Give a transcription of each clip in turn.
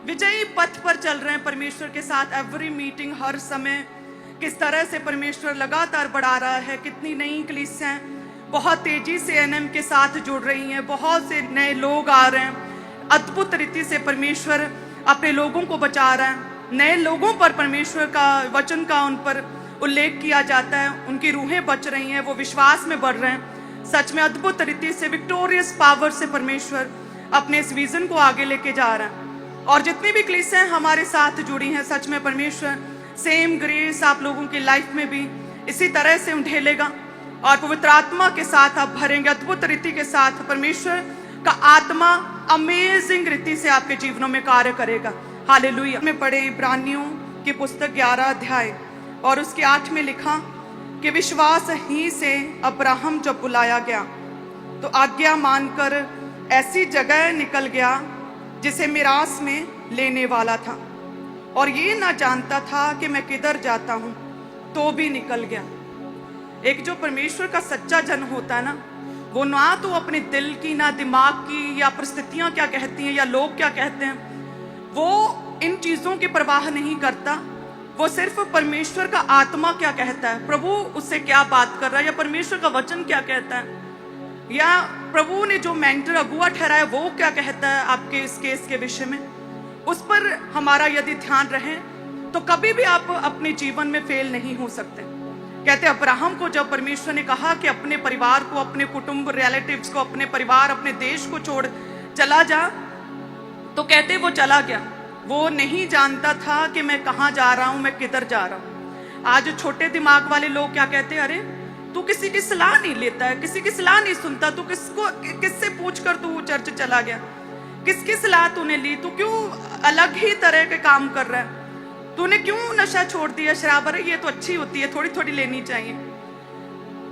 विजयी पथ पर चल रहे हैं परमेश्वर के साथ। एवरी मीटिंग, हर समय किस तरह से परमेश्वर लगातार बढ़ा रहा है। कितनी नई कलीसियां बहुत तेजी से एनएम के साथ जुड़ रही हैं, बहुत से नए लोग आ रहे हैं। अद्भुत रीति से परमेश्वर अपने लोगों को बचा रहा है। नए लोगों पर परमेश्वर का वचन का उन पर उल्लेख किया जाता है, उनकी रूहें बच रही हैं, वो विश्वास में बढ़ रहे हैं। सच में अद्भुत रीति से विक्टोरियस पावर से परमेश्वर अपने इस विजन को आगे लेके जा रहा है। और जितनी भी कलीसियां हमारे साथ जुड़ी हैं, सच में परमेश्वर सेम ग्रेस आप लोगों की लाइफ में भी इसी तरह से ढेलेगा और पवित्र आत्मा के साथ आप भरेंगे। अद्भुत रीति के साथ परमेश्वर का आत्मा अमेजिंग रीति से आपके जीवनों में कार्य करेगा। हालेलुया। में पढ़े इब्रानियों की पुस्तक 11 अध्याय और उसके 8 में लिखा कि विश्वास ही से अब्राहम जब बुलाया गया तो आज्ञा मानकर ऐसी जगह निकल गया जिसे मिरास में लेने वाला था, और ये ना जानता था कि मैं किधर जाता हूं, तो भी निकल गया। एक जो परमेश्वर का सच्चा जन होता है ना, वो ना तो अपने दिल की, ना दिमाग की, या परिस्थितियां क्या कहती हैं या लोग क्या कहते हैं, वो इन चीजों की परवाह नहीं करता। वो सिर्फ परमेश्वर का आत्मा क्या कहता है, प्रभु उससे क्या बात कर रहा है, या परमेश्वर का वचन क्या कहता है, या प्रभु ने जो मेंटर अगुआ ठहराया वो क्या कहता है आपके इस केस के विषय में, उस पर हमारा यदि ध्यान रहे तो कभी भी आप अपने जीवन में फेल नहीं हो सकते। कहते अब्राहम को जब परमेश्वर ने कहा कि अपने परिवार को, अपने कुटुंब, रिलेटिव्स को, अपने परिवार, अपने देश को छोड़ चला जा, तो कहते वो चला गया। वो नहीं जानता था कि मैं कहाँ जा रहा हूं, मैं किधर जा रहा हूं। आज छोटे दिमाग वाले लोग क्या कहते हैं, अरे तू किसी की सलाह नहीं लेता है, किसी की सलाह नहीं सुनता, तू किससे पूछकर तू चर्च चला गया, किसकी सलाह तूने ली, तू क्यों अलग ही तरह के काम कर रहा है, तूने क्यों नशा छोड़ दिया, शराब, अरे ये तो अच्छी होती है, थोड़ी थोड़ी लेनी चाहिए।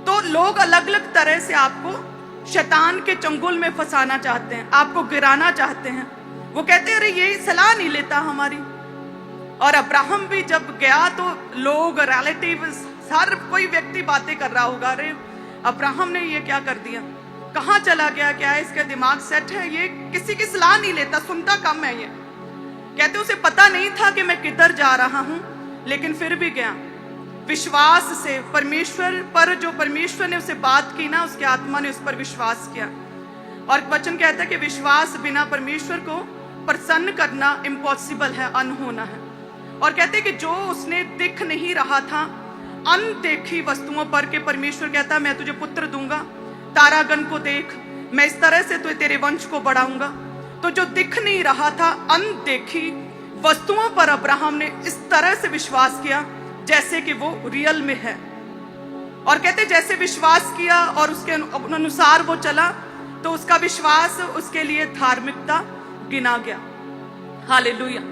तो लोग अलग अलग तरह से आपको शैतान के चंगुल में फंसाना चाहते हैं, आपको गिराना चाहते हैं। वो कहते हैं अरे ये सलाह नहीं लेता हमारी। और अब्राहम भी जब गया तो लोग, रिलेटिव्स, हर कोई व्यक्ति बातें कर रहा होगा, अरे अब्राहम ने ये क्या कर दिया, कहाँ चला गया, क्या इसका दिमाग सेट है, ये किसी की सलाह नहीं लेता, सुनता कम है ये। कहते उसे पता नहीं था कि मैं किधर जा रहा हूं, लेकिन फिर भी गया विश्वास से। परमेश्वर पर जो परमेश्वर ने उसे बात की ना, उसके आत्मा ने उस पर विश्वास किया। और वचन कहता है कि विश्वास बिना परमेश्वर को प्रसन्न करना इम्पॉसिबल है, अनहोना है। और कहते कि जो उसने दिख नहीं रहा था, अनदेखी वस्तुओं पर के परमेश्वर कहता मैं तुझे पुत्र दूंगा, तारागण को देख, मैं इस तरह से तो तेरे वंश को बढ़ाऊंगा। तो जो दिख नहीं रहा था, अनदेखी वस्तुओं पर अब्राहम ने इस तरह से विश्वास किया जैसे कि वो रियल में है। और कहते जैसे विश्वास किया और उसके अनुसार वो चला, तो उसका विश्वास उसके लिए धार्मिकता गिना गया। हालेलुया।